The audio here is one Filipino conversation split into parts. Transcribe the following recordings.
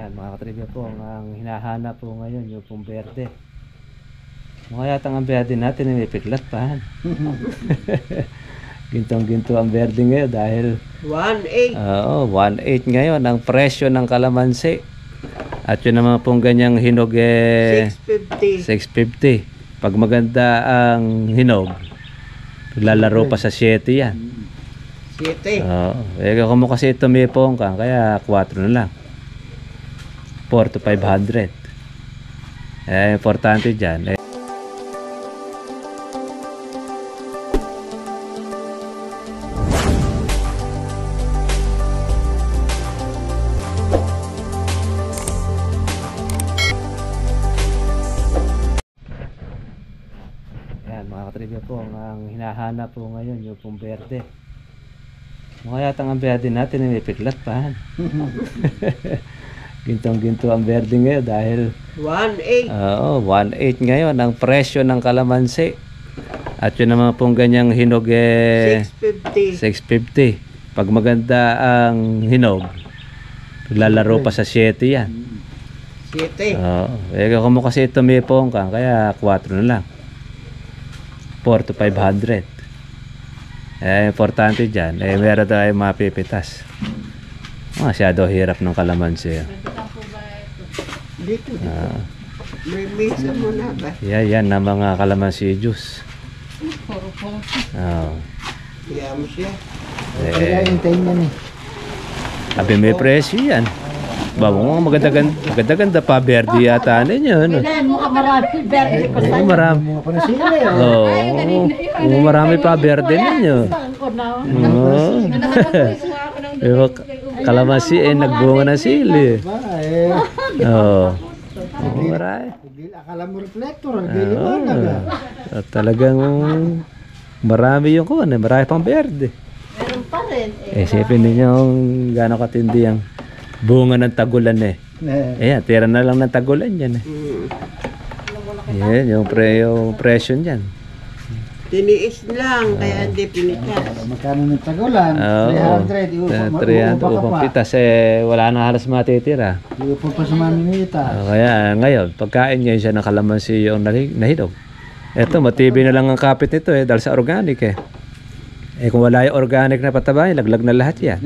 Yan mga katribya po, ang hinahanap po ngayon yung pong berde. Mukha yata ang berde natin may piklat pa. Gintong-ginto ang berde ngayon dahil 1.8. Oo, 1.8 ngayon ang presyo ng kalamansi. At yun naman pong ganyang hinog 650. 650. Pag maganda ang hinog, lalaro pa sa 7 yan. 7. Oo. Kung mo kasi tumipong ka, kaya 4 na lang. 4 to 500. Importante dyan. Yan mga katribya po, ang hinahanap po ngayon yung pong berde. Mukha yata ang berde natin may piklat pa. Gintong-ginto ang berde ngayon dahil 1.8. Oo, 1.8 ngayon ang presyo ng kalamansi. At yun naman pong ganyang hinog 650. 650. Pag maganda ang hinog, lalaro pa sa 7 yan. 7. Oo. Kung mo kasi tumipong ka, kaya 4 na lang. 4 to 500. Importante dyan. Meron tayong mapipitas. Masyado hirap ng kalamansi. Dito. May mesa mo na ba? Yan na mga kalamansi juice. Oo. Kaya mo siya. Sabi may presyo yan. Bago maganda pa berde yata ninyo. Ano? Marami pa berde ninyo. Kalamansi nagbunga ng sili. Marami. Akala mo reflector. Talagang marami yung kuwan. Marami pang berde. Meron pa rin. Isipin ninyo gano'ng katindi ang bunga ng tagulan Ayan, tira na lang ng tagulan yan Yan, yung presyo niyan. Tiniis lang, kaya hindi pinitas. Magkano ng tagulan? 300. 300 upang pitas wala na halos matitira. Iupo pa sa maminita. Kaya ngayon, pagkain ngayon siya ng kalamansi yung nahinog. Eto, matibay na lang ang kapit nito dahil sa organic kung wala yung organic na pataba, laglag na lahat yan.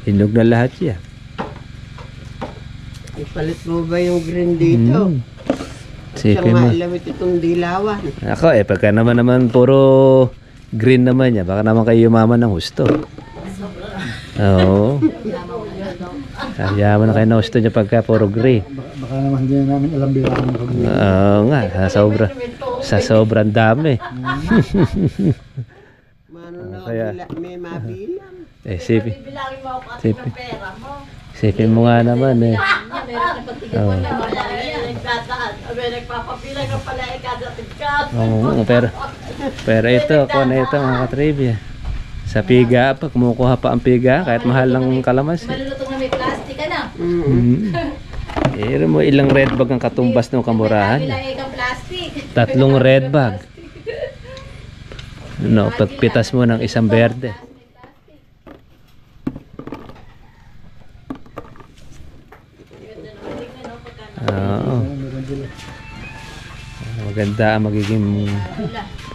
Hinog na lahat yan. Ipalit mo ba yung green dito? Sipin Siyang mo. mailamit itong dilawan. Ako pagka naman puro green naman niya, baka naman kayo yumaman ng husto. Oo. Yaman na kayo ng husto niya pagka puro green. Baka naman hindi namin alam bilang ng pag-green. Oo nga, sa sobrang dami. Mano na Kaya- may mabilang. Sipin mo nga naman pero ito, kung na ito mga katribya. Sa piga pa, kumukuha pa ang piga kahit mahal ng kalamansi. Malulutong na may plastic Mo ilang red bag ang katumbas ng kamurahan. Bilang plastic. 3 red bag. Pagpitas mo ng isang berde. Oo. Maganda ang magiging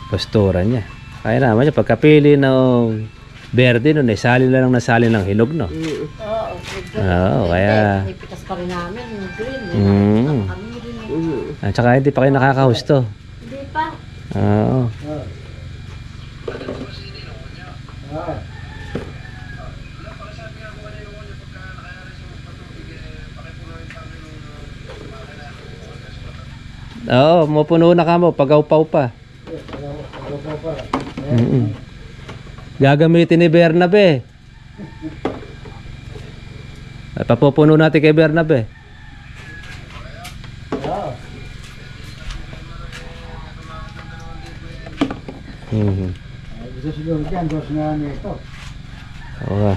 postura niya. Kaya naman niya, pagkapili ng berde nun, sali na lang nasali ng hinog, no? Oo, kaya... Ipitas pa rin namin yung green. At saka hindi pa kayo nakakahusto. Hindi pa. Oo. Oo, mapuno na ka mo, pagaw-paw pa. Gagamitin ni Bernabe. At papupuno natin kay Bernabe. Gusto siguro dyan, dos nga nito. Oo.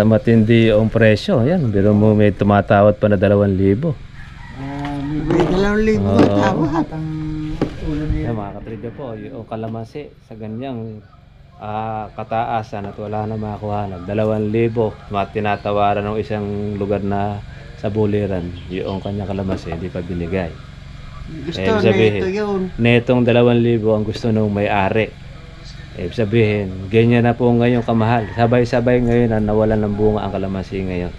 Matindi yung presyo. Yan, biro mo may tumatawad pa na 2,000. May 2,000 na tawad. At ang ulo niya. Mga katribya po, yung kalamansi sa ganyang kataasan at wala na makuha. 2,000 tinatawaran ng isang lugar na sa buliran, yung kanyang kalamansi hindi pa binigay. Gusto Ibig na sabihin, ito yun. netong 2,000 ang gusto nung may-ari. Ibig sabihin, ganyan na po ngayon kamahal. Sabay-sabay ngayon na nawalan ng bunga ang kalamansi ngayon.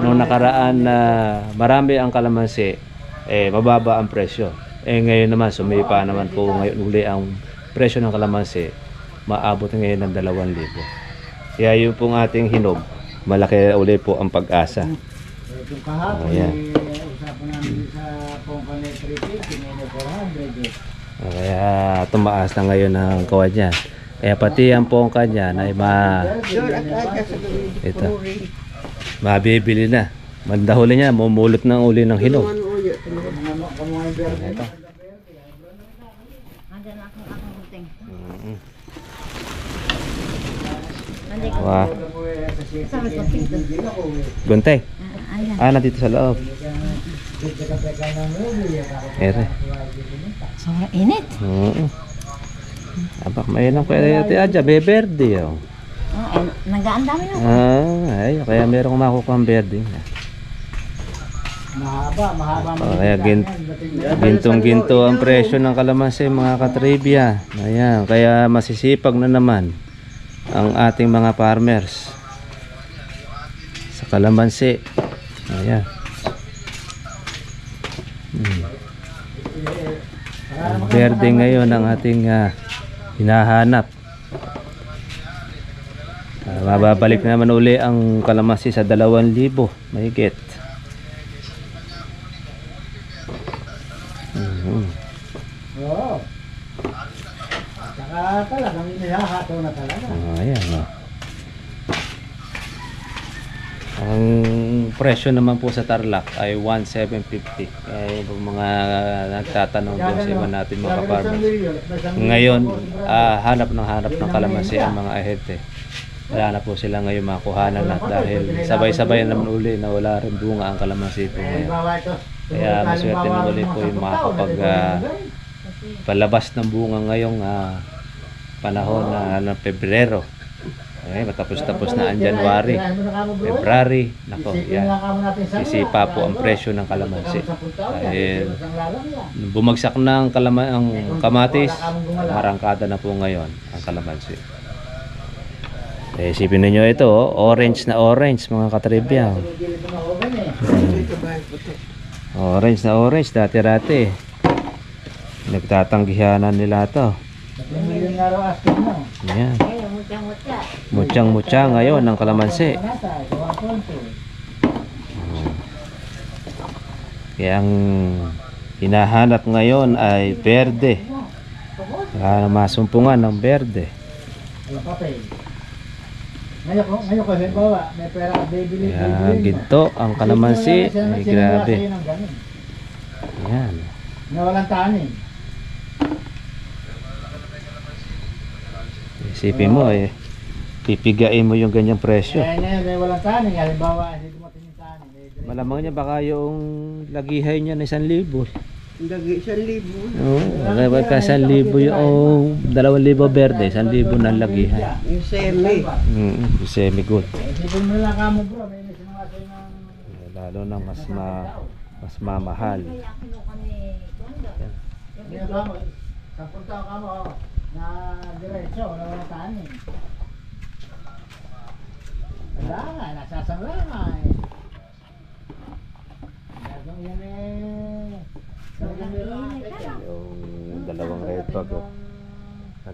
Nung nakaraan na marami ang kalamansi, mababa ang presyo. Ngayon naman, sumipa naman po ngayon uli ang presyo ng kalamansi. Maabot ngayon ng 2,000. Kaya yun pong ating hinog, malaki uli po ang pag-asa. Itong kahapon, Ayan. usapan namin sa Pongkane 350, may 400 Kaya tumaas na ngayon ang kawan niya. Kaya pati ang pongka niya na Doon at aga sa gawin. Ito. Mabibili na. Mandahuli niya, mumulot ng uli ng hinog. Uyo. Kamuha yung verde. Ito. Andiyan akong gunting. Mm-mm. Nandiyan ko. Wow. Sabi ko, pinto. Guntay. Ayan. Nandito sa loob. Ere. Sobrang init. Aba, may lang kaya ito adya, beberde. Oh. Nagaan dami na. Ay, kaya merong makukuha ang berde. Mahaba. Kaya gintong-ginto ang presyo ng kalamansi mga katribya. Ayan, kaya masisipag na naman ang ating mga farmers sa kalamansi. Ayan. Berde ngayon ang ating hinahanap. Mababalik naman uli ang kalamansi sa 2,000 mahigit. Oo. Saka talagang inihahato na talaga. Ayan. Ang presyo naman po sa Tarlac ay 1,750. Yung mga nagtatanong doon sa iba natin mga farmers. Ngayon, hanap ng kalamansi ang mga ahente. Wala na po sila ngayon makuhanan na dahil sabay-sabay naman uli na wala rin bunga ang kalamansi po ngayon. Kaya maswerte na uli po yung makakapag palabas ng bunga ngayong panahon ng Pebrero. Matapos-tapos na ang January, February, nako, yan. Sisipa po ang presyo ng kalamansi. Dahil bumagsak na ang kamatis, marangkada na po ngayon ang kalamansi. Isipin niyo ito, orange na orange mga katribya. Orange na orange, dati-rati. Nagtatanggihanan nila ito. Yan. Mutyang-mutya ngayon ang kalamansi. Kaya ang hinahanap ngayon ay berde. Masumpungan ng berde. Ngayon kasi bawa, may pera ka bibili. Kaya ginto ang kalamansi. Ay grabe. Yan. Nawalan tanin. Isipin mo pipigain mo yung ganyang presyo. Ngayon may walang tanin. Halimbawa, hindi dumating yung tanin. Malamang niya baka yung lagihay niya na 1,000. Lagi 1,000. Oo, pagka 1,000 yung 2,000 berde, 1,000 na lagihay. Yung semi. Yung semi-good. Isipin mo lang kamo bro, may sinungasin ng... Lalo na mas mamahal. Hindi na kamo, 10 taon kamo na diretso, na walang tanin. Wala nga, nasasangla nga eh. Yan Yung dalawang red bag,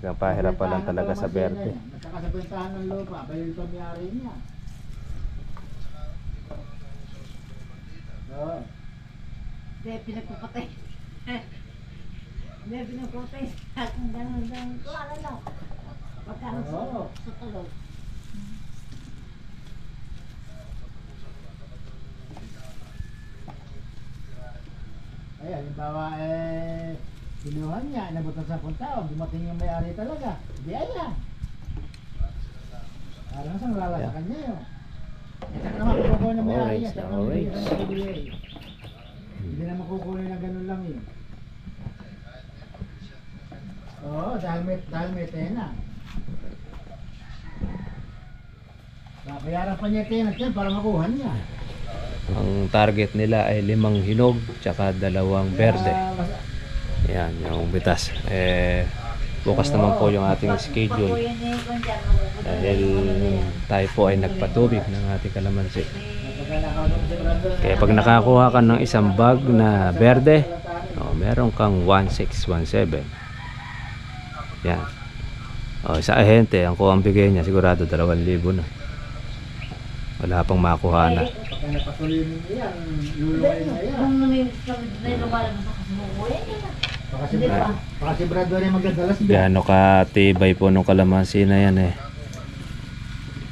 nagpahirap pa lang talaga sa berde. Nakasabentahan ng lupa, ba yung pamiyari niya? Oo. Hindi, pinagpapatay. Hindi, pinagpapatay sa akin. Ganun. Wala lang. Pagkano sa tulog. Ay, halimbawa binuhan niya, inabot ng 10 taon, dumating yung may-ari talaga. Di ayan. Parang saan lala sa kanya yun. Saka naman kukuha ng may-ari niya. Saka naman bigyan ng PBA. Hindi naman kukuha ng ganun lang yun. Oo, dahil may tena. Babayaran pa niya yung tenant yan para makuha niya. Ang target nila ay 5 hinog tsaka 2 berde. Yan, yung bitas. Bukas naman po yung ating schedule. Dahil tayo po ay nagpatubig ng ating kalamansi. Kaya pag nakakuha ka ng isang bag na berde, meron kang 1617. Yan. Sa ahente, ang kuha ang bigay niya, sigurado 2,000 na. Wala pang makuha na. Napatuloy mo yan, luluwain na yan. Kung may lumalabas ako sa buhay, Baka si Brad rin magdadalas dyan. Gaano katibay po nung kalamansi na yan eh.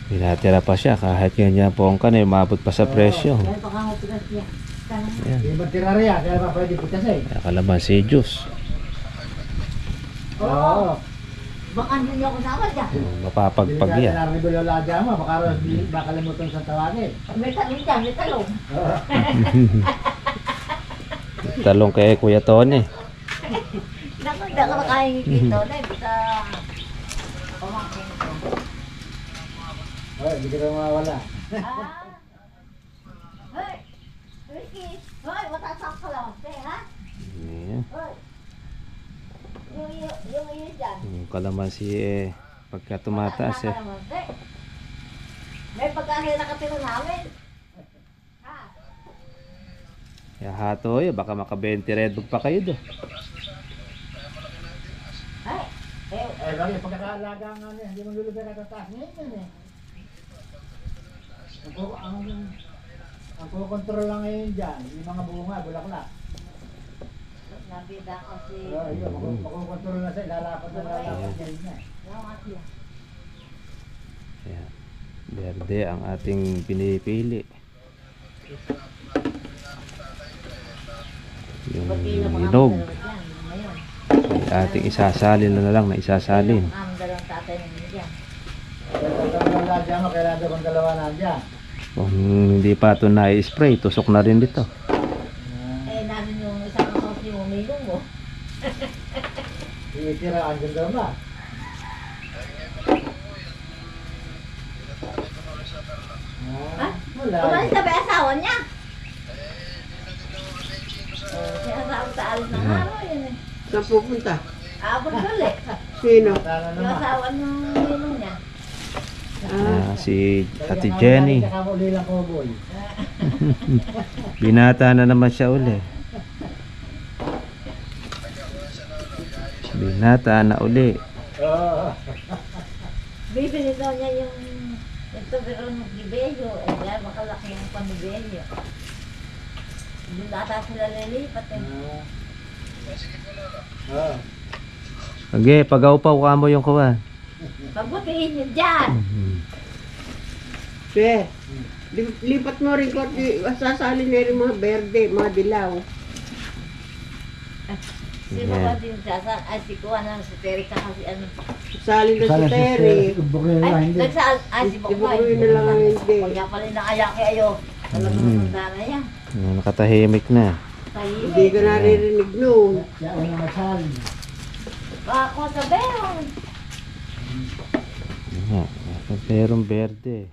Binatira pa siya kahit ganyan po ang kanay, umabot pa sa presyo. dahil baka mo tigas niya. Yan. Hindi ba tirarya, kaya pa pwede putas eh. Kaya kalamansi juice. Oo. Baka hindi ako sama dyan. Mapapagpag yan. Narinig ko lalaga mo, baka limutan sa tawagin. May talong dyan, may talong. Talong kay Kuya Tony. Naku, hindi ako nakahingit dito. Bisa pamangkin ko. Oh, hindi ka na mawawala. Hoy! Ricky! Hoy, matasak ka lang. Ha? Yan. Hoy! Yung iyo dyan. Yung kalamansi pagka tumataas May pagkahira ka tiro namin. Ha? Kaya hato baka maka 20 redbug pa kayo do. Ay! Lagi pagkakalaga nga niya, hindi mo lulugar at taas niya yan eh. Ang kukontrol lang ngayon dyan, yung mga bunga, bulaklak. Nabida ko si... Makukontrol na sa ilalapat na lalapat niya yun na. Ayan. Berde ang ating pinipili. Yung hinog. Ay ating isasalin na lang na isasalin. Ang dalawang tatay namin dyan. Kaya dyan mo, kailangan daw ang dalawa na dyan. Kung hindi pa ito na-spray, tusok na rin dito. Namin yung isang kasos yung umilong mo. Iitira, andyan daw ba? Wala. Umalis na ba yung asawa niya? Sinasabi sa alis ng araw yun eh. Saan pupunta? Pagduli. Sino? Tara Yung naman. asawa ng umilong niya. Si Ate Jenny. Uli lang ko, boy. Binata na naman siya uli. Binata na uli. Oo. Bibili daw niya yung ito pero ng Gibeyo. Dahil makalaki yung panibeyo. Doon ata sila lilipat eh. Oo. Okay, pag-aupaw ka mo yung kuwan. Pagbutihin niyo dyan. Che, lipat mo rin ko. Sasali na rin mga berde, mga dilaw. Sino ba din sasal? Ay, si Kuwan lang, si Terika kasi ano. Sali na si Terry. Ay, nagsal, ay, si Bokboy. Ibukuin na lang ang hindi. Kaya pala nakayaki ayo. Talagang na yan. Nakatahimik na. Hindi ka naririnig noon. Siya ang masal. Ako sa beyon. Perong berde.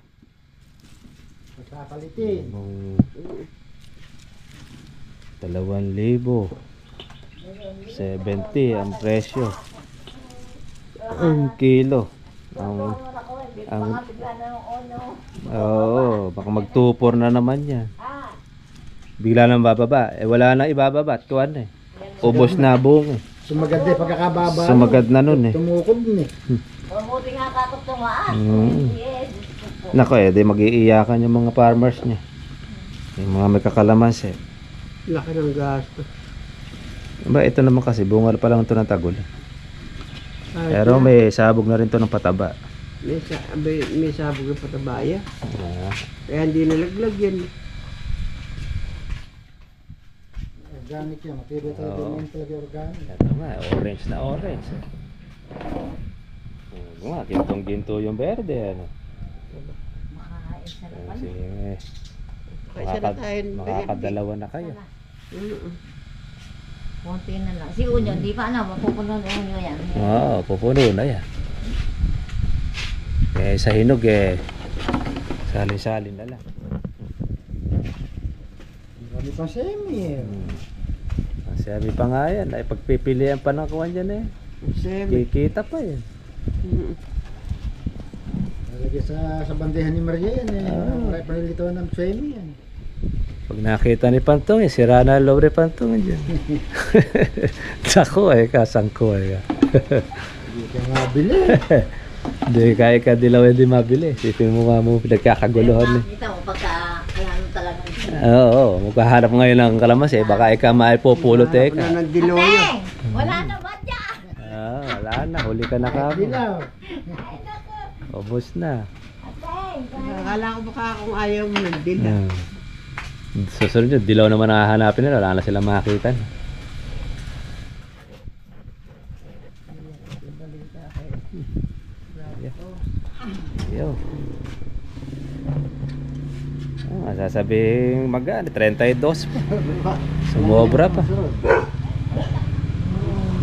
Papalitin. 2,000. 70 ang presyo. Ang kilo. Baka mag-2-4 na naman yan. Bigla nang bababa. Wala na ibababa. At kuwan eh. Ubos na buong eh. Sumagad eh, pagkakababa. Sumagad na nun eh. Tumukod eh. Mabuti nga kakot tumaan. Yes. Nako di mag-iiyakan yung mga farmers niya. Yung mga may kakalamansi. Laki ng gasto. Ito naman kasi bunga pa lang ito ng tagol. Pero may sabog na rin ito ng pataba. May sabog na patabaya. Kaya hindi nalaglag yan. Organic yan, matibay tayo din talaga organic. Ito nga, orange na orange. Bunga, gintong-ginto yung berde. Ano? Makakaisa na pala. Sige. Kaya na tayo. Makakadalawa na kayo. Konti na lang. Si Unyo, di pa na, mapupuno na Unyo yan. Oo, pupuno na yan. Sa hinog sali-sali na lang. Hindi pa semi eh. Sabi pa nga yan, ay pagpipilian pa ng kuwan dyan eh. Semi. Kikita pa yan. Nalagay sa bandehan ni Maria yan eh. Maray panilito ng semi yan. Pag nakita ni Pantong eh, sira na ang loob ni Pantong dyan. Sako eh, kasangko eh. Hindi ka nga bili. Hindi kaya ka dilaw hindi mabili. Sipin mo nga mo pinagkakaguluhan eh. Kita mo pagka ano talaga. Oo, magkahanap ngayon ng kalamansi, baka ikaw maipupulot eh ka. Wala ng diloyo. Ate! Wala na ba dyan? Wala na, huli ka na kamo. Dilaw. Ubus na. Akala ko baka kung ayaw mo ng dila. Susunod yun, dilaw naman nakahanapin nila, wala na silang makakita. Yo. Sasabihin magkano, 32 pa. Sumobra pa.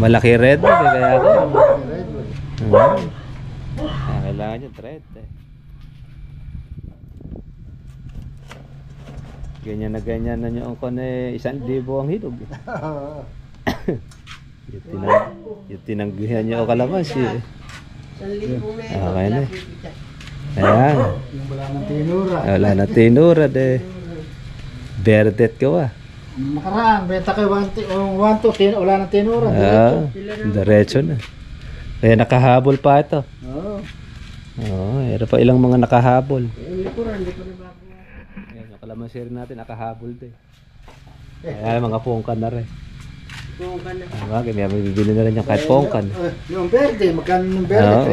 Malaki red bull kaya ako. Kailangan yun, 30. Ganyan na yung kon eh, 1,000 ang hinog. Yung tinanggihan niya o kalamansi eh. 1,000 na Okay na. ito. Ayan. Yung wala ng tinura. Wala na tinura de. Verdet ka ba? Nakaraan, benta kayo 1-2, wala ng tinura. Diretso na. Kaya nakahabol pa ito. Oo. Oo, meron pa ilang mga nakahabol. Yung likuran, hindi ko na bago. Ayan, yung kalamansi rin natin nakahabol din. Ayan, mga pongkan na rin. Kung ka na. May bibili na rin yung kahit pongkan. Yung verde, magkano yung verde? Oo.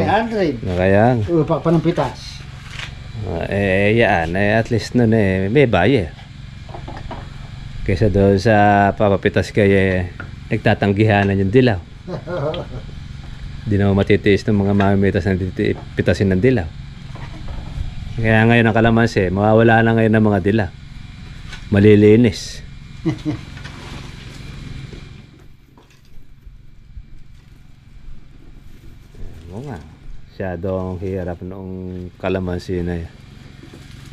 300. Kaya, Pa ng pitas. yan, at least nun may baye. Kaysa doon sa papapitas kayo, nagtatanggihanan yung dilaw. Di naman matitiis ng mga mamimitas na pitasin ng dilaw. Kaya ngayon ang kalamansi, mawawala na ngayon ng mga dilaw. Malilinis. Oo nga. Masyadong hirap noong kalamansi na yan.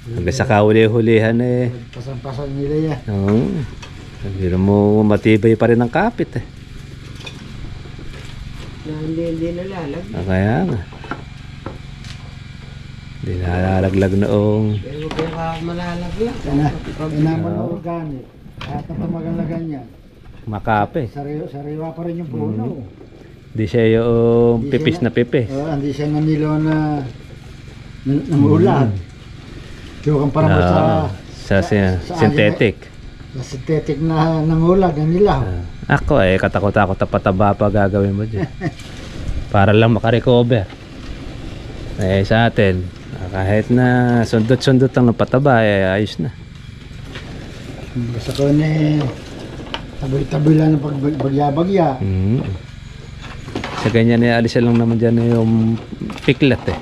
Hanggang sa kahuli-hulihan eh. Pasan-pasan nila yan. Oo. Sabi mo matibay pa rin ang kapit eh. Na hindi nalalag. Kaya nga. Hindi nalalaglag noong. Pero kaya ka malalaglag. Inaman na organic. Kahit na tumagalagan yan. Makape. Sariwa pa rin yung puno. Hindi siya yung pipis na pipis. Hindi siya nanilo na namuulan. Yung kumpara mo sa synthetic. Sa synthetic na nangulag na nila. Ako katakot-takot na pataba pa gagawin mo dyan. Para lang makarecover. Sa atin, kahit na sundot-sundot lang ng pataba, ayos na. Basta ko tabi-tabi lang ng pagbagya-bagya. Sa ganyan alisan lang naman dyan yung piklat eh.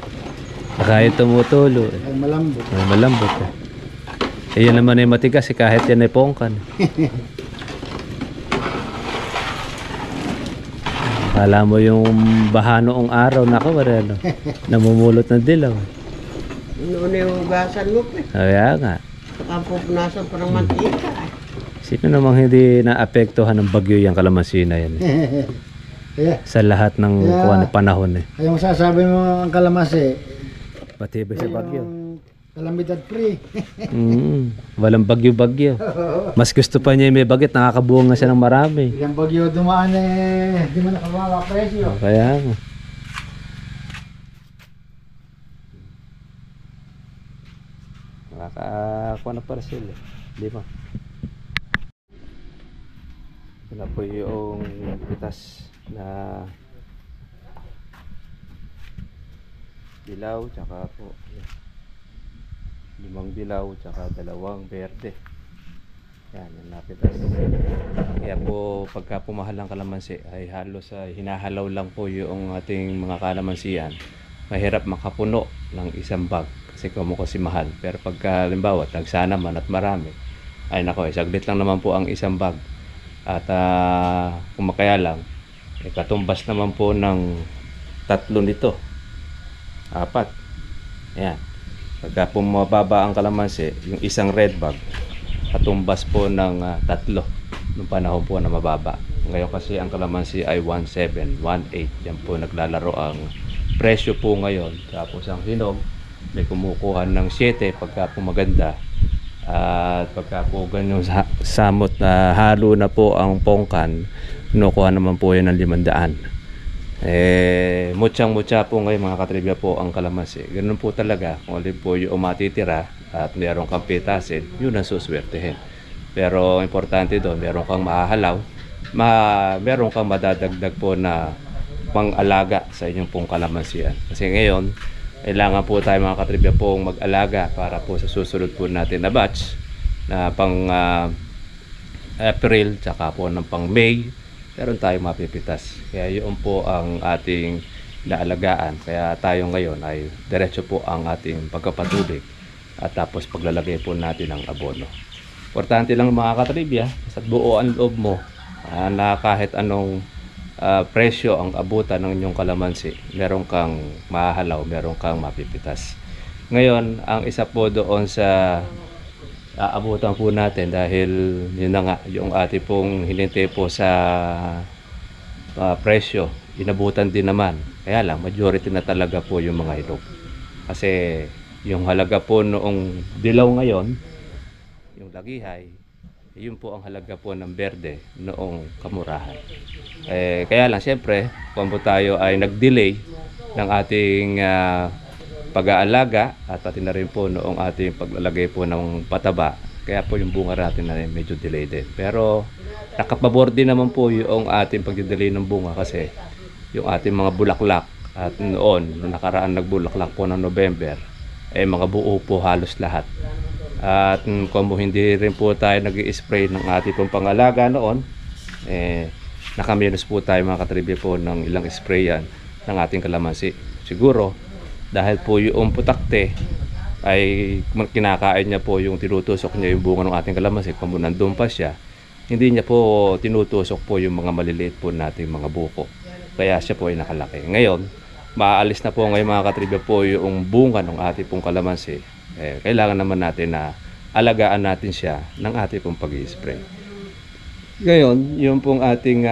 Kahit tumutulo eh. Ay malambot. Ay malambot eh. Yan naman ay matigas eh, kahit yan ay pongkan. Akala mo yung baha noong araw, nako ano, namumulot ng dilaw. Noon yung hugasan mo pa. Kaya nga. Saka pupunasan pa ng mantika. Sino namang hindi naapektuhan ng bagyo yung kalamansi na yan eh. Sa lahat ng panahon eh. Kaya masasabi mo ang kalamansi, Matibay sa bagyo. kalamidad free. Walang bagyo-bagyo. Mas gusto pa niya yung may bagit, nakakabunga siya ng marami. Ilang bagyo dumaan di mo nakababa presyo. Kaya nga. Nakakakuha na parcel eh. 5. Ito na po yung pitas na dilaw, tsaka po 5 dilaw, tsaka 2 berde. Yan, yung napitas. Kaya po pagka pumahal ang kalamansi ay halos hinahalaw lang po yung ating mga kalamansian. Mahirap makapuno ng isang bag kasi kasi mahal. Pero pagka halimbawa tagsana man at marami, ay nako, saglit lang naman po ang isang bag. At kung makaya lang, katumbas naman po ng 3 nito. 4. Ayan. Pagka pumababa ang kalamansi, yung isang red bag katumbas po ng 3 nung panahon po na mababa. Ngayon kasi ang kalamansi ay 1.7, 1.8. Yan po naglalaro ang presyo po ngayon. Tapos ang hinog may kumukuha ng 7 pagka po maganda. At pagka po ganyan samot na halo na po ang pongkan, kinukuha naman po yan ng 500. Mutsang-mutsa po ngayon mga katribya po ang kalamansi. Ganun po talaga. Kung alin po yung matitira at meron kang pitasin, yun ang suswertehin. Pero importante doon, meron kang mahahalaw, meron kang madadagdag po na pang-alaga sa inyong pong kalamansian. Kasi ngayon, kailangan po tayo mga katribya pong mag-alaga para po sa susunod po natin na batch na pang April, tsaka po ng pang May, meron tayong mapipitas. Kaya yun po ang ating naalagaan. Kaya tayo ngayon ay diretso po ang ating pagkapatubig at tapos paglalagay po natin ng abono. Importante lang mga katribya, sa buo ang loob mo na kahit anong presyo ang abutan ng inyong kalamansi, meron kang mahahalaw, meron kang mapipitas. Ngayon, ang isa po doon sa aabutan po natin dahil yun na nga, yung ating pong hinintay po sa presyo, inabutan din naman. Kaya lang, majority na talaga po yung mga hinog. Kasi yung halaga po noong dilaw ngayon, yung lagihay, yun po ang halaga po ng berde noong kamurahan. Kaya lang, siyempre, kung po tayo ay nag-delay ng ating pag-aalaga at pati na rin po noong ating paglalagay po ng pataba, kaya po yung bunga natin na medyo delay din. Pero nakapabor din naman po yung ating pag-delay ng bunga kasi yung ating mga bulaklak at noon, nakaraan nagbulaklak po ng November, mga buo po halos lahat. At kung hindi rin po tayo nag-i-spray ng ating pong pangalaga noon, nakaminos po tayo mga katribya po ng ilang sprayan ng ating kalamansi. Siguro dahil po yung putakte ay kinakain niya po yung tinutusok niya yung bunga ng ating kalamansi, kung nandun pa siya, hindi niya po tinutusok po yung mga maliliit po nating mga buko. Kaya siya po ay nakalaki. Ngayon, maaalis na po ngayon mga katribya po yung bunga ng ating pong kalamansi. Kailangan naman natin na alagaan natin siya ng ating pong pag-i-spray. Ngayon, yung pong ating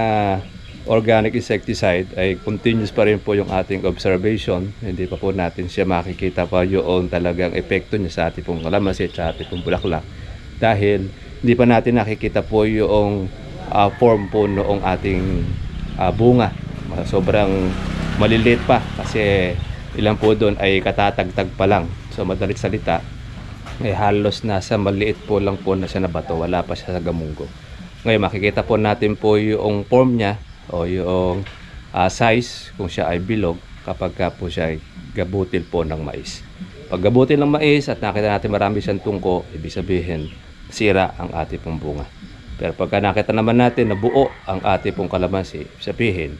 organic insecticide ay continuous pa rin po yung ating observation. Hindi pa po natin siya makikita pa yung talagang epekto niya sa ating pong kalamansi at sa ating pong bulaklak. Dahil hindi pa natin nakikita po yung form po noong ating bunga. Sobrang maliliit pa kasi ilan po doon ay katatagtag pa lang. So madalit salita, halos nasa maliit po lang po na siya na bato, wala pa siya sa gamunggo. Ngayon makikita po natin po yung form niya o yung size kung siya ay bilog kapag po siya ay gabutil po ng mais. Pag gabutil ng mais at nakita natin marami siyang tungko, ibig sabihin sira ang ating pong bunga. Pero pagka nakita naman natin na buo ang ating pong kalamansi, sabihin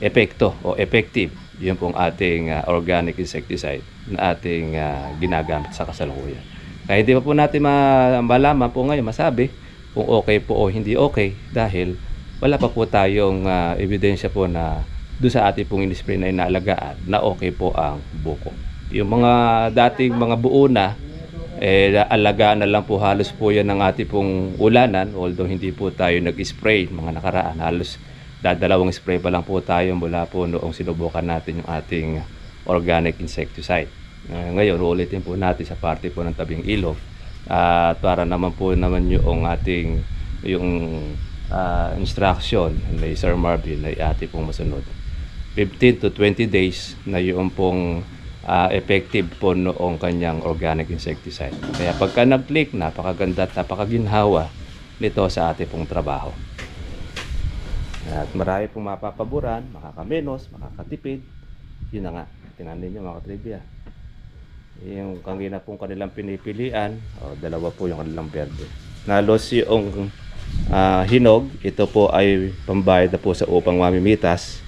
epekto o effective yun pong ating organic insecticide na ating ginagamit sa kasalukuyan. Kaya hindi pa po natin malaman po ngayon, masabi kung okay po o hindi okay dahil wala pa po tayong ebidensya po na doon sa ating pong in-spray na inaalagaan na okay po ang buko. Yung mga dating mga buo na, alagaan na lang po halos po yan ng ating pong ulanan, although hindi po tayo nag-spray mga nakaraan, halos dadalawang spray pa lang po tayo mula po noong sinubukan natin yung ating organic insecticide. Ngayon, ulitin po natin sa parte po ng tabing ilog at para naman po naman yung ating instruction ni Sir Marvin ay ating pong masunod. 15 to 20 days na yung pong effective po noong kanyang organic insecticide. Kaya pagka nag-click, napakaganda at napakaginhawa nito sa ating pong trabaho. At marami pong mapapaboran, makakamenos, makakatipid. Yun na nga, tingnan ninyo mga katribya. Yung kanina pong kanilang pinipilian, dalawa po yung kanilang berde. Nalos yung hinog, ito po ay pambayad na po sa upang mamimitas.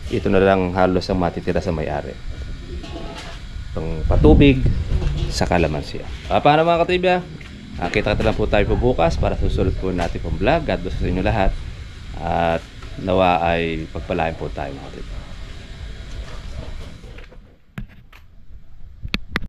Ito na lang halos ang matitira sa may-ari. Itong patubig sa kalamansi. Paano mga katribya? Kita-kita lang po tayo po bukas para susunod po natin pong vlog. God bless sa inyo lahat. At nawa ay pagpalain po tayo mga katribya.